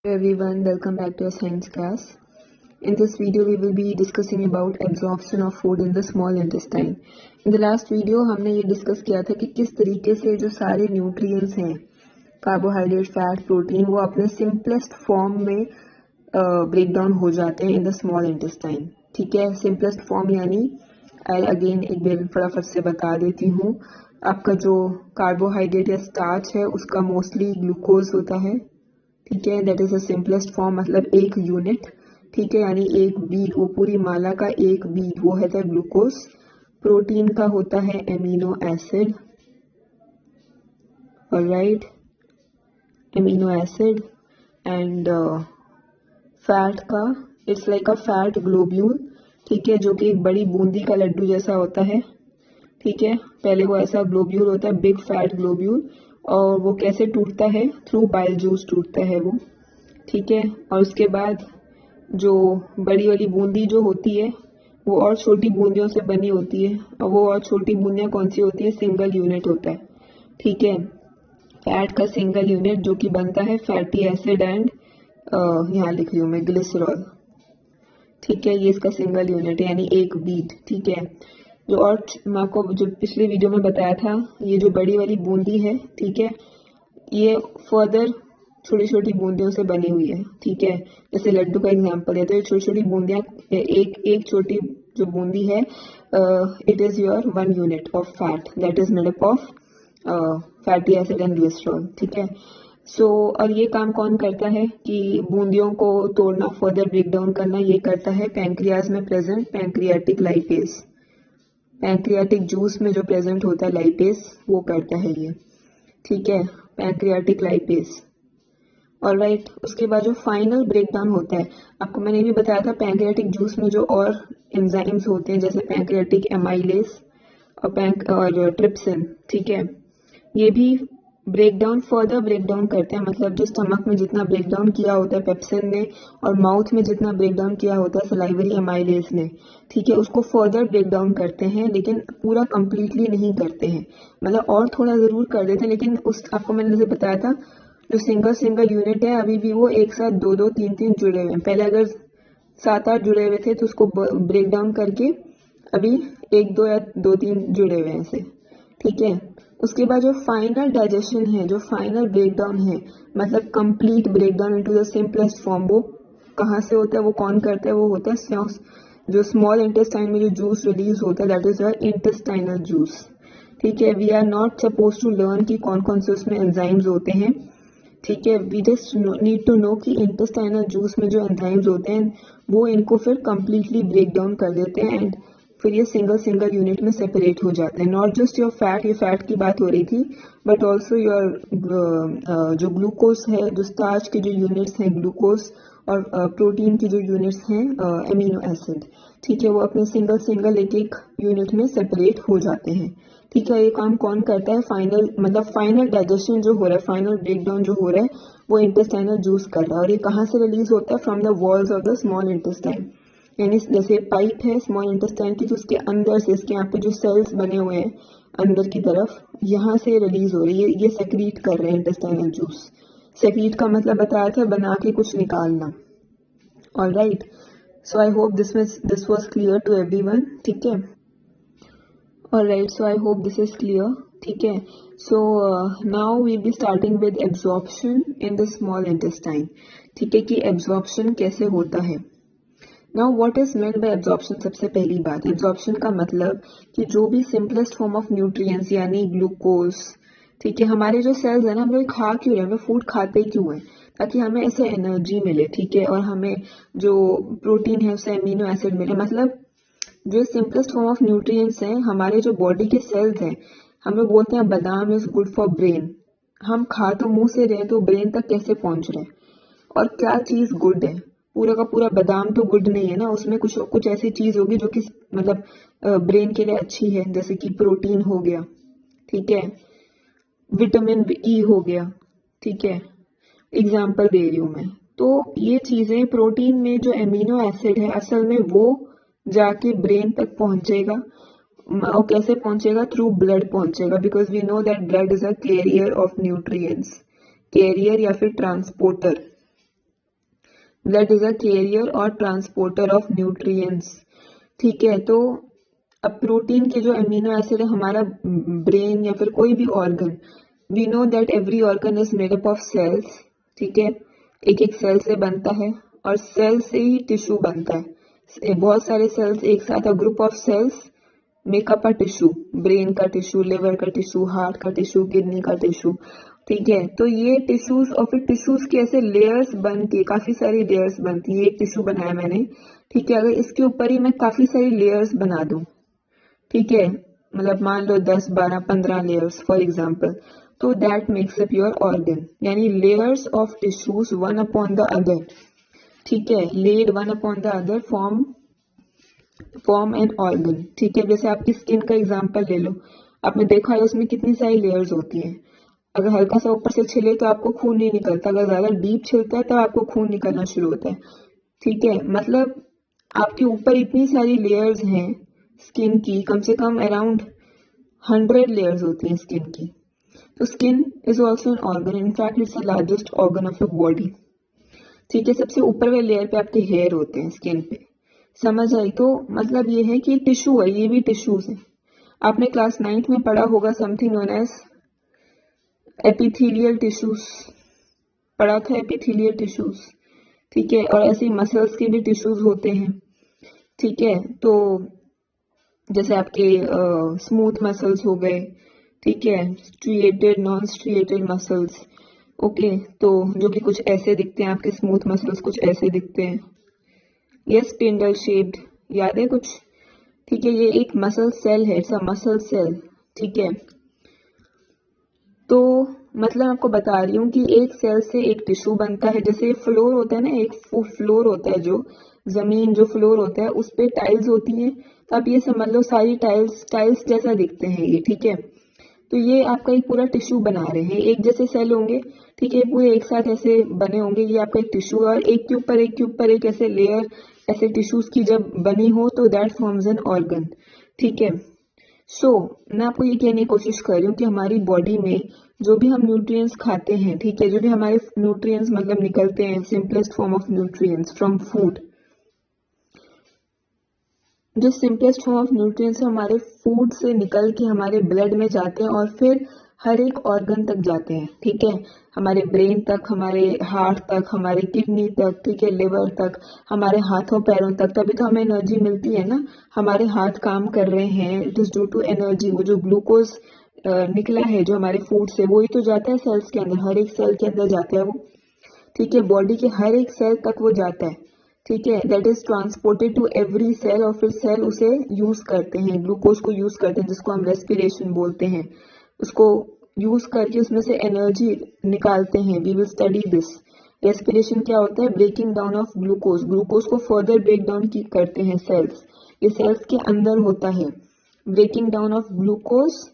Everyone, welcome back to our science class. In this video, we will be discussing about absorption of food in the small intestine. In the last video, हमने ये discuss किया था कि किस तरीके से जो सारे न्यूट्रिएंट्स हैं, कार्बोहाइड्रेट, फैट, प्रोटीन, वो अपने सिंपलेस्ट फॉर्म में ब्रेक डाउन हो जाते हैं इन द स्मॉल इंटेस्टाइन. ठीक है, सिंपलेस्ट फॉर्म यानी अगेन एक बार फटाफट से बता देती हूँ. आपका जो कार्बोहाइड्रेट या स्टार्च है उसका मोस्टली ग्लूकोज होता है. ठीक है, that is the simplest form, मतलब एक यूनिट. ठीक है, यानी एक बीट, वो पूरी माला का एक बीट वो है ग्लूकोज. प्रोटीन का होता है amino acid, alright, amino acid. And fat का it's like a fat globule. ठीक है, जो कि एक बड़ी बूंदी का लड्डू जैसा होता है. ठीक है, पहले वो ऐसा ग्लोब्यूल होता है, बिग फैट ग्लोब्यूल, और वो कैसे टूटता है? थ्रू बाइल जूस टूटता है वो. ठीक है, और उसके बाद जो बड़ी वाली बूंदी जो होती है वो और छोटी बूंदियों से बनी होती है, और वो और छोटी बूंदियां कौन सी होती है? सिंगल यूनिट होता है. ठीक है, फैट का सिंगल यूनिट जो कि बनता है फैटी एसिड एंड यहाँ लिख रही हूँ मैं ग्लिसरॉल. ठीक है, ये इसका सिंगल यूनिट है यानी एक बीट. ठीक है, जो और मैं आपको जो पिछले वीडियो में बताया था, ये जो बड़ी वाली बूंदी है, ठीक है, ये फर्दर छोटी छोटी बूंदियों से बनी हुई है. ठीक है, जैसे लड्डू का एग्जांपल है तो ये छोटी छोटी बूंदियां, एक छोटी जो बूंदी है, it is your 1 unit of fat that is made up of fatty acid and glycerol. ठीक है, सो और ये काम कौन करता है कि बूंदियों को तोड़ना, फर्दर ब्रेक डाउन करना, ये करता है पैंक्रियाज में present pancreatic lipase. Pancreatic juice में जो प्रेजेंट होता है लाइपेज, वो करता है ये. ठीक है, पैंक्रियाटिक लाइपेज. ऑलराइट, उसके बाद जो फाइनल ब्रेकडाउन होता है, आपको मैंने भी बताया था पैंक्रियाटिक जूस में जो और एंजाइम्स होते हैं जैसे पैंक्रियाटिक एमाइलेज और ट्रिप्सिन. ठीक है, ये भी ब्रेकडाउन फर्दर ब्रेकडाउन करते हैं, मतलब जो स्टमक में जितना ब्रेकडाउन किया होता है पेप्सिन ने, और माउथ में जितना ब्रेकडाउन किया होता है सलाइवरी एमाइलेज ने, ठीक है, उसको फर्दर ब्रेकडाउन करते हैं, लेकिन पूरा कंप्लीटली नहीं करते हैं. मतलब और थोड़ा जरूर कर देते हैं, लेकिन उस आपको मैंने जैसे बताया था जो सिंगल यूनिट है अभी भी वो एक साथ दो दो तीन तीन जुड़े हुए हैं. पहले अगर 7-8 जुड़े हुए थे तो उसको ब्रेक डाउन करके अभी 1-2 या 2-3 जुड़े हुए हैं ऐसे. ठीक है, उसके बाद जो फाइनल डाइजेशन है, जो फाइनल ब्रेकडाउन है, मतलब complete breakdown into the simplest form, वो कहाँ से होता है, वो कौन करता है? वो होता है जो स्मॉल इंटेस्टाइन में जो जूस रिलीज होता है, that is your intestinal juice. ठीक है, we are not suppose to learn कि कौन कौन से उसमें एंजाइम्स होते हैं. ठीक है, we just need to know कि इंटेस्टाइनल जूस में जो एंजाइम्स होते हैं वो इनको फिर कंप्लीटली ब्रेक डाउन कर देते हैं, एंड फिर ये सिंगल यूनिट में सेपरेट हो जाते हैं. नॉट जस्ट योर फैट, ये फैट की बात हो रही थी, बट ऑल्सो योर जो ग्लूकोज है, जो स्टार्च के जो यूनिट्स हैं ग्लूकोज, और प्रोटीन की जो यूनिट्स हैं एमिनो एसिड. ठीक है, वो अपने सिंगल एक यूनिट में सेपरेट हो जाते हैं. ठीक है, ये काम कौन करता है? फाइनल, मतलब फाइनल डाइजेशन जो हो रहा है, फाइनल ब्रेकडाउन जो हो रहा है, वो इंटेस्टाइनल जूस कर रहा है. और ये कहाँ से रिलीज होता है? From the walls of the small intestine. यानी जैसे पाइप है स्मॉल इंटेस्टाइन की, तो उसके अंदर से, इसके यहाँ पे जो सेल्स बने हुए हैं अंदर की तरफ, यहाँ से रिलीज हो रही है, ये सेक्रीट कर रहे हैं इंटेस्टाइनल जूस. सेक्रीट का मतलब बताया था बना के कुछ निकालना. Alright, so I hope this was clear to everyone. ठीक है, alright, so I hope this is clear. ठीक है, so now we'll be starting with absorption in the small intestine. ठीक है, कि absorption कैसे होता है. Now what is meant by absorption? सबसे पहली बात, absorption का मतलब कि जो भी simplest form of nutrients यानी ग्लूकोज, ठीक है, हमारे जो सेल्स है ना, हम लोग खा क्यों रहे हैं, हमें फूड खाते क्यों है? ताकि हमें ऐसे एनर्जी मिले. ठीक है, और हमें जो प्रोटीन है उससे एमिनो एसिड मिले. मतलब जो सिंपलेस्ट फॉर्म ऑफ न्यूट्रिएंट्स हैं, हमारे जो बॉडी के सेल्स हैं, हम लोग बोलते हैं बादाम इज गुड फॉर ब्रेन. हम खा तो मुंह से रहे, तो ब्रेन तक कैसे पहुंच रहे हैं? और क्या चीज गुड है? पूरा का पूरा बादाम तो गुड नहीं है ना, उसमें कुछ कुछ ऐसी चीज होगी जो कि मतलब ब्रेन के लिए अच्छी है, जैसे कि प्रोटीन हो गया. ठीक है, विटामिन ई हो गया. ठीक है, एग्जाम्पल दे रही हूं मैं. तो ये चीजें, प्रोटीन में जो एमिनो एसिड है असल में वो जाके ब्रेन तक पहुंचेगा. और कैसे पहुंचेगा? थ्रू ब्लड पहुंचेगा, because we know that blood is a carrier of nutrients. Carrier या फिर transporter. Blood is a carrier और ट्रांसपोर्टर ऑफ न्यूट्रिएंट्स। ठीक है, तो अब प्रोटीन के जो अमीनो एसिड है हमारा ब्रेन या फिर कोई भी organ, we know that every organ is made up of cells. ठीक है, एक एक सेल से बनता है और सेल से ही टिश्यू बनता है। बहुत सारे सेल्स एक साथ, a group of cells make up a tissue, brain का टिश्यू, लिवर का टिश्यू, हार्ट का टिश्यू, किडनी का टिश्यू। ठीक है, तो ये टिश्यूज और फिर टिश्यूज के ऐसे लेयर्स बन के काफी सारी लेयर्स बनती है। एक टिश्यू बनाया मैंने, ठीक है, अगर इसके ऊपर ही मैं काफी सारी लेयर्स बना दूं, ठीक है, मतलब मान लो 10, 12, 15 लेयर्स फॉर एग्जाम्पल, तो that makes up your organ. यानी layers of tissues one upon the other, ठीक है, laid one upon the other form an organ. ठीक है, जैसे आपकी स्किन का एग्जांपल ले लो, आपने देखा है उसमें कितनी सारी लेयर्स होती हैं। अगर हल्का सा ऊपर से छिले तो आपको खून नहीं निकलता, अगर ज्यादा डीप छिलता है तो आपको खून निकलना शुरू होता है। ठीक है, मतलब आपके ऊपर इतनी सारी लेयर्स हैं स्किन की, कम से कम अराउंड 100 लेयर्स होती हैं स्किन की। तो skin is also an organ, in fact it's the largest organ of your body. ठीक है, सबसे ऊपर वाले लेयर पे आपके हेयर होते हैं स्किन पे, समझ आई? तो मतलब ये है कि टिश्यू है, ये भी टिश्यूज है। आपने क्लास 9th में पढ़ा होगा something known as epithelial tissues, पढ़ा था एपिथेलियल टिश्यूज। ठीक है, और ऐसे मसल्स के भी टिश्यूज होते हैं। ठीक है, तो जैसे आपके स्मूथ मसल्स हो गए, ठीक है, striated, non striated muscles. Okay, तो जो कि कुछ ऐसे दिखते हैं, आपके स्मूथ मसल्स कुछ ऐसे दिखते हैं, ये स्पिंडल शेप्ड, याद है कुछ? ठीक है, ये एक मसल सेल है, इट्स अ मसल सेल। ठीक है, तो मतलब आपको बता रही हूँ कि एक सेल से एक टिश्यू बनता है। जैसे फ्लोर होता है ना, एक फ्लोर होता है, जो जमीन जो फ्लोर होता है उस पे टाइल्स होती हैं, तो आप ये समझ लो सारी टाइल्स टाइल्स जैसा दिखते हैं ये। ठीक है, तो ये आपका एक पूरा टिश्यू बना रहे हैं, एक जैसे सेल होंगे, ठीक है, पूरे एक साथ ऐसे बने होंगे, ये आपका एक टिश्यू है, और एक के ऊपर एक ऐसे लेयर ऐसे टिश्यूज की जब बनी हो तो दैट फॉर्म्स एन ऑर्गन। ठीक है, सो मैं आपको ये कहने की कोशिश कर रही हूँ कि हमारी बॉडी में जो भी हम न्यूट्रिएंट्स खाते हैं, ठीक है, जो भी हमारे न्यूट्रिएंट्स मतलब निकलते हैं, simplest form of nutrients from food, जो सिंपलेस्ट फॉर्म ऑफ न्यूट्रिएंट्स हमारे फूड से निकल के हमारे ब्लड में जाते हैं और फिर हर एक ऑर्गन तक जाते हैं। ठीक है, हमारे ब्रेन तक, हमारे हार्ट तक, हमारे किडनी तक, ठीक है, लिवर तक, हमारे हाथों पैरों तक, तभी तो हमें एनर्जी मिलती है ना। हमारे हाथ काम कर रहे हैं, it is due to energy. वो जो ग्लूकोज निकला है जो हमारे फूड से, वही तो जाता है सेल्स के अंदर, हर एक सेल के अंदर जाता है वो। ठीक है, बॉडी के हर एक सेल तक वो जाता है। ठीक है, that is transported to every cell, और फिर सेल उसे यूज करते हैं, ग्लूकोज को यूज करते हैं, जिसको हम रेस्पिरेशन बोलते हैं। उसको यूज करके उसमें से एनर्जी निकालते हैं। We will study this. Respiration क्या होता है? Breaking down of glucose, glucose को फर्दर ब्रेक डाउन की करते हैं सेल्स, ये सेल्स के अंदर होता है। Breaking down of glucose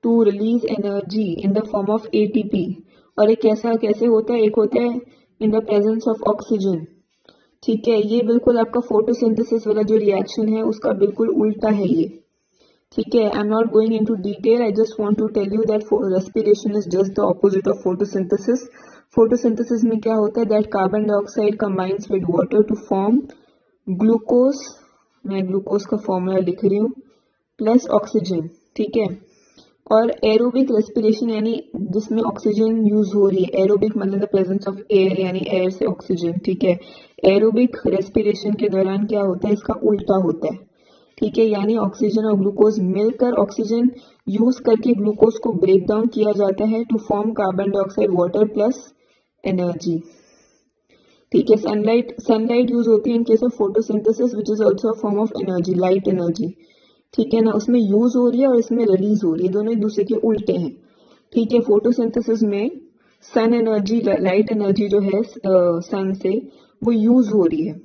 to release energy in the form of ATP. और एक ऐसा कैसे होता है, एक होता है in the presence of oxygen. ठीक है, ये बिल्कुल आपका फोटोसिंथेसिस वाला जो रिएक्शन है उसका बिल्कुल उल्टा है ये। ठीक है, I am not going into detail, I just want to tell you that respiration is just the opposite of photosynthesis. Photosynthesis में क्या होता है, that carbon dioxide combines with water to form glucose, मैं ग्लूकोज का formula लिख रही हूँ, plus oxygen. ठीक है, और एरोबिक रेस्पिरेशन यानी जिसमें ऑक्सीजन यूज हो रही है, एरोबिक मतलब द प्रेजेंस ऑफ एयर, यानी एयर से ऑक्सीजन। ठीक है, एरोबिक रेस्पिरेशन के दौरान क्या होता है, इसका उल्टा होता है। ठीक है, यानी ऑक्सीजन और ग्लूकोज मिलकर ऑक्सीजन यूज करके ग्लूकोज को ब्रेक डाउन किया जाता है to form carbon dioxide, water plus energy. ठीक है, सनलाइट यूज होती है in case of photosynthesis which is also a form of energy, light energy. ठीक है ना, उसमें यूज हो रही है और इसमें रिलीज हो रही है, दोनों एक दूसरे के उल्टे हैं। ठीक है, फोटोसिंथेसिस में सन एनर्जी, लाइट एनर्जी जो है सन से, वो यूज हो रही है,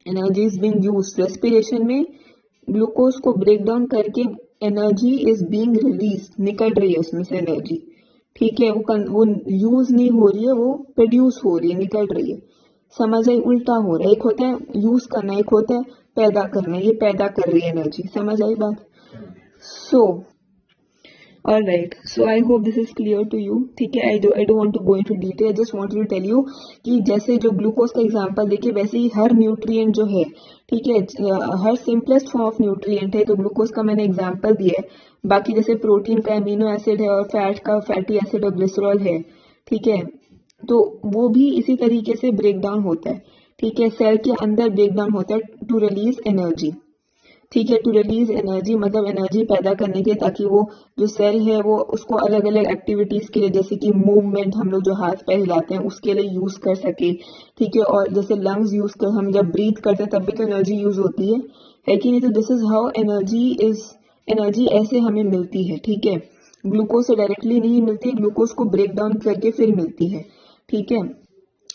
energy is being used. Respiration में ग्लूकोज को ब्रेक डाउन करके एनर्जी इज बीइंग रिलीज, निकल रही है उसमें से एनर्जी। ठीक है, वो यूज नहीं हो रही है, वो प्रोड्यूस हो रही है, निकल रही है। समझ आई? उल्टा हो रहा है, एक होता है यूज करना, एक होता है पैदा करना, ये पैदा कर रही है एनर्जी। समझ आई बात? सो Alright, so I hope this is clear to you. ठीक है, I don't want to go into detail. I just want to tell you कि जैसे जो ग्लूकोज का एग्जांपल देखिए वैसे ही हर न्यूट्रिएंट जो है, ठीक है, हर सिंपलेस्ट फॉर्म ऑफ न्यूट्रिएंट है, तो ग्लूकोज का मैंने एग्जांपल दिया है। बाकी जैसे प्रोटीन का एमिनो एसिड है और फैट का फैटी एसिड और ग्लिसरॉल है, ठीक है, तो वो भी इसी तरीके से ब्रेक डाउन होता है। ठीक है, सेल के अंदर ब्रेक डाउन होता है टू रिलीज एनर्जी। ठीक है, टू रिलीज एनर्जी मतलब एनर्जी पैदा करने के, ताकि वो जो सेल है वो उसको अलग अलग एक्टिविटीज के लिए, जैसे कि मूवमेंट, हम लोग जो हाथ पैर हिलाते हैं उसके लिए यूज कर सके। ठीक है, और जैसे लंग्स यूज कर, हम जब ब्रीथ करते हैं तब भी तो एनर्जी यूज होती है कि नहीं? तो दिस इज हाउ एनर्जी ऐसे हमें मिलती है। ठीक है, ग्लूकोज से डायरेक्टली नहीं मिलती, ग्लूकोज को ब्रेक डाउन करके फिर मिलती है। ठीक है,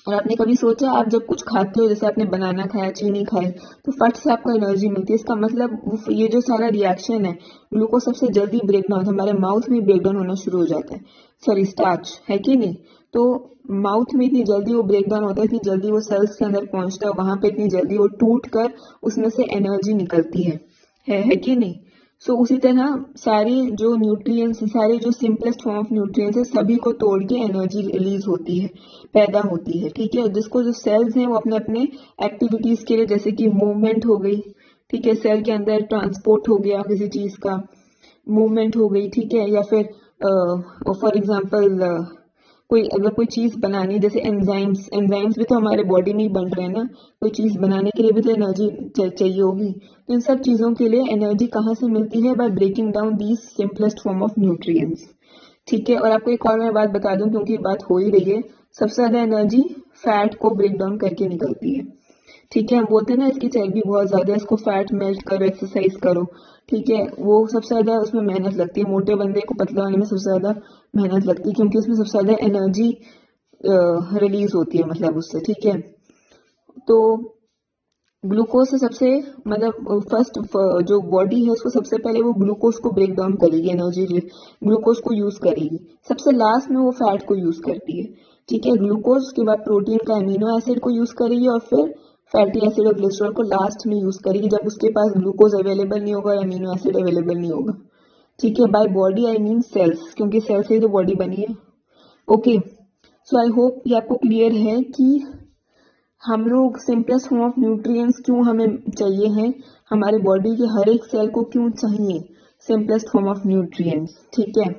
और आपने कभी सोचा, आप जब कुछ खाते हो, जैसे आपने बनाना खाया, चीनी खाई, तो फट से आपको एनर्जी मिलती है। इसका मतलब ये जो सारा रिएक्शन है, ग्लूकोज सबसे जल्दी ब्रेक डाउन, हमारे माउथ में ब्रेक डाउन होना शुरू हो जाता है। सॉरी, स्टार्च है कि नहीं? तो माउथ में इतनी जल्दी वो ब्रेक डाउन होता है, इतनी जल्दी वो सेल्स के अंदर पहुंचता है, वहां पे इतनी जल्दी वो टूट कर उसमें से एनर्जी निकलती है कि नहीं? सो उसी तरह सारे जो न्यूट्रिएंट्स, सारे जो सिंपलेस्ट फॉर्म ऑफ न्यूट्रिएंट्स है, सभी को तोड़ के एनर्जी रिलीज होती है, पैदा होती है। ठीक है, जिसको जो सेल्स हैं वो अपने अपने एक्टिविटीज के लिए, जैसे कि मूवमेंट हो गई, ठीक है, सेल के अंदर ट्रांसपोर्ट हो गया किसी चीज का, मूवमेंट हो गई, ठीक है, या फिर फॉर एग्जांपल कोई अगर कोई चीज बनानी, जैसे एंजाइम्स भी तो हमारे बॉडी में ही बन रहे हैं ना, कोई चीज बनाने के लिए भी तो एनर्जी चाहिए होगी। तो इन सब चीजों के लिए एनर्जी कहाँ से मिलती है? By breaking down these simplest form of nutrients. ठीक है, और आपको एक और मैं बात बता दूं, क्योंकि बात हो ही रही है, सबसे ज्यादा एनर्जी फैट को ब्रेक डाउन करके निकलती है। ठीक है, हम बोलते हैं ना इसकी चर्बी बहुत ज्यादा है, इसको फैट मेल्ट करो, एक्सरसाइज करो। ठीक है, वो सबसे ज्यादा उसमें मेहनत लगती है, मोटे बंदे को पतला होने में सबसे ज्यादा मेहनत लगती है, क्योंकि उसमें सबसे ज्यादा एनर्जी रिलीज होती है, मतलब उससे। ठीक है, तो ग्लूकोज से सबसे मतलब फर्स्ट जो बॉडी है उसको सबसे पहले वो ग्लूकोज को ब्रेक डाउन करेगी, एनर्जी ग्लूकोज को यूज करेगी, सबसे लास्ट में वो फैट को यूज करती है। ठीक है, ग्लूकोज के बाद प्रोटीन का एमिनो एसिड को यूज करेगी, और फिर फैटी एसिड और ग्लिसरॉल को लास्ट में यूज करेगी, जब उसके पास ग्लूकोज अवेलेबल नहीं होगा और एमिनो एसिड अवेलेबल नहीं होगा। ठीक है, by body I mean cells, क्योंकि सेल्स से ही तो बॉडी बनी है। ओके, सो आई होप ये आपको क्लियर है कि हम लोग सिंपलेस्ट फॉर्म ऑफ न्यूट्रिएंट्स क्यों हमें चाहिए हैं, हमारे बॉडी के हर एक सेल को क्यों चाहिए सिंपलेस्ट फॉर्म ऑफ न्यूट्रिएंट्स। ठीक है,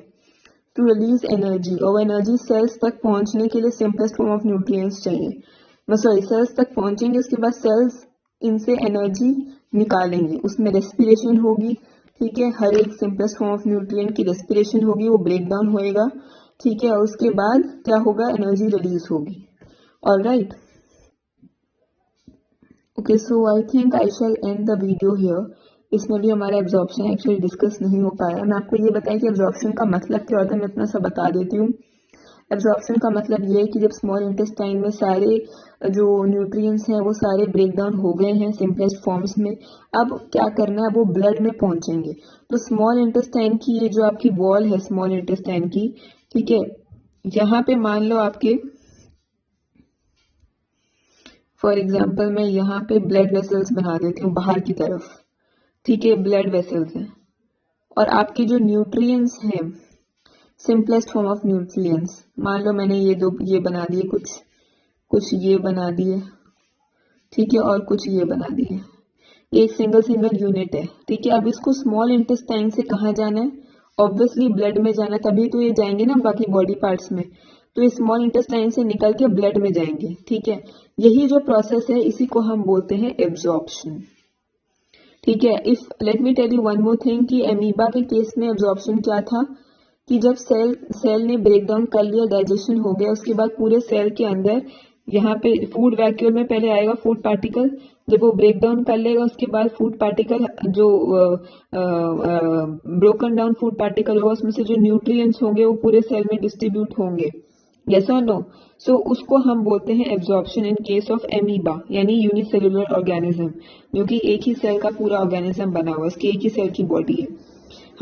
टू रिलीज एनर्जी, और एनर्जी सेल्स तक पहुंचने के लिए सिंपलेस्ट फॉर्म ऑफ न्यूट्रिएंट्स चाहिए। सॉरी, सेल्स तक पहुंचेंगे, उसके बाद सेल्स इनसे एनर्जी निकालेंगे, उसमें रेस्पिरेशन होगी। ठीक है, हर एक सिंपलेस्ट फॉर्म ऑफ न्यूट्रिएंट की रेस्पिरेशन होगी, वो ब्रेक डाउन होएगा। ठीक है, और उसके बाद क्या होगा? एनर्जी रिलीज होगी। Alright, okay, so I think I shall end the video here. इसमें भी हमारा एब्जॉर्प्शन एक्चुअली डिस्कस नहीं हो पाया। मैं आपको ये बताया कि एब्जॉर्प्शन का मतलब क्या होता है, मैं इतना सा बता देती हूँ। एब्जॉर्प्शन का मतलब ये है कि जब स्मॉल इंटेस्टाइन में सारे जो न्यूट्रिएंट्स हैं वो सारे ब्रेक डाउन हो गए हैं सिंपलेस्ट फॉर्म्स में, अब क्या करना है? वो ब्लड में पहुंचेंगे। तो स्मॉल इंटेस्टाइन की ये जो आपकी वॉल है स्मॉल इंटेस्टाइन की, ठीक है, यहाँ पे मान लो आपके फॉर एग्जाम्पल मैं यहाँ पे ब्लड वेसल्स बना देती हूँ बाहर की तरफ। ठीक है, ब्लड वेसल्स हैं, और आपके जो न्यूट्रिएंट्स हैं सिंपलेस्ट फॉर्म ऑफ न्यूट्रिएंट्स, मान लो मैंने ये बना दिए, कुछ ये बना दिए, ठीक है, और कुछ ये बना दिए, एक सिंगल यूनिट है। ठीक है, अब इसको स्मॉल इंटेस्टाइन से कहाँ जाना है? ऑब्वियसली ब्लड में जाना, तभी तो ये जाएंगे ना बाकी बॉडी पार्ट्स में। तो ये स्मॉल इंटेस्टाइन से निकल के ब्लड में जाएंगे। ठीक है, यही जो प्रोसेस है इसी को हम बोलते हैं एब्जॉर्प्शन। ठीक है, if let me tell you one more thing कि एमीबा के केस में एब्जॉर्प्शन क्या था कि जब सेल ने ब्रेक डाउन कर लिया, डाइजेशन हो गया, उसके बाद पूरे सेल के अंदर यहाँ पे फूड वैक्यूल में पहले आएगा फूड पार्टिकल, जब वो ब्रेक डाउन कर लेगा उसके बाद फूड पार्टिकल जो ब्रोकन डाउन फूड पार्टिकल होगा उसमें से जो न्यूट्रिएंट्स होंगे वो पूरे सेल में डिस्ट्रीब्यूट होंगे। यस और नो? सो उसको हम बोलते हैं absorption in case of amoeba, यानी यूनिसेलुलर ऑर्गेनिज्म, जो कि एक ही सेल का पूरा ऑर्गेनिज्म बना हुआ है, उसकी एक ही सेल की बॉडी है।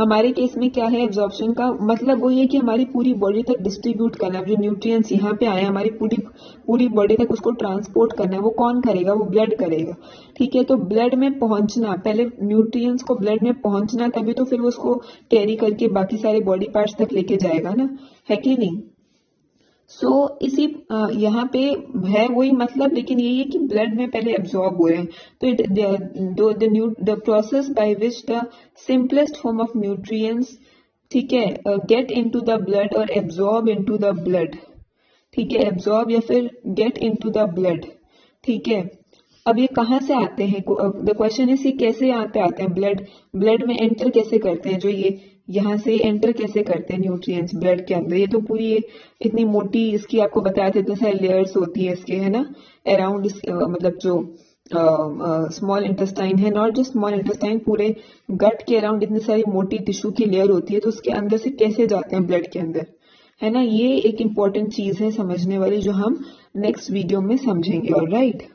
हमारे केस में क्या है, एब्जॉर्प्शन का मतलब वही है कि हमारी पूरी बॉडी तक डिस्ट्रीब्यूट करना है, जो न्यूट्रिएंट्स यहाँ पे आए हमारी पूरी बॉडी तक उसको ट्रांसपोर्ट करना है। वो कौन करेगा, वो ब्लड करेगा। ठीक है, तो ब्लड में पहुंचना, पहले न्यूट्रिएंट्स को ब्लड में पहुंचना, तभी तो फिर वो उसको कैरी करके बाकी सारे बॉडी पार्ट्स तक लेके जाएगा ना, है कि नहीं। सो इसी यहाँ पे है वही मतलब, लेकिन यही है कि ब्लड में पहले एब्जॉर्ब हो रहे हैं। तो it the process by which the simplest form of nutrients, ठीक है, गेट इनटू द ब्लड और एब्जॉर्ब इनटू द ब्लड। ठीक है, एब्जॉर्ब या फिर गेट इनटू द ब्लड। ठीक है, अब ये कहाँ से आते हैं, द क्वेश्चन इज ये कैसे यहाँ पे आते हैं, ब्लड में एंटर कैसे करते हैं, जो ये यहाँ से एंटर कैसे करते हैं न्यूट्रिएंट्स ब्लड के अंदर। ये तो पूरी इतनी मोटी इसकी आपको बताया था, इतने सारे लेयर्स होती है इसके, है ना, अराउंड मतलब जो स्मॉल इंटेस्टाइन है, नॉट जस्ट स्मॉल इंटेस्टाइन, पूरे गट के अराउंड इतनी सारी मोटी टिश्यू की लेयर होती है, तो उसके अंदर से कैसे जाते हैं ब्लड के अंदर, है ना। ये एक इम्पोर्टेंट चीज है समझने वाली, जो हम नेक्स्ट वीडियो में समझेंगे। ऑलराइट।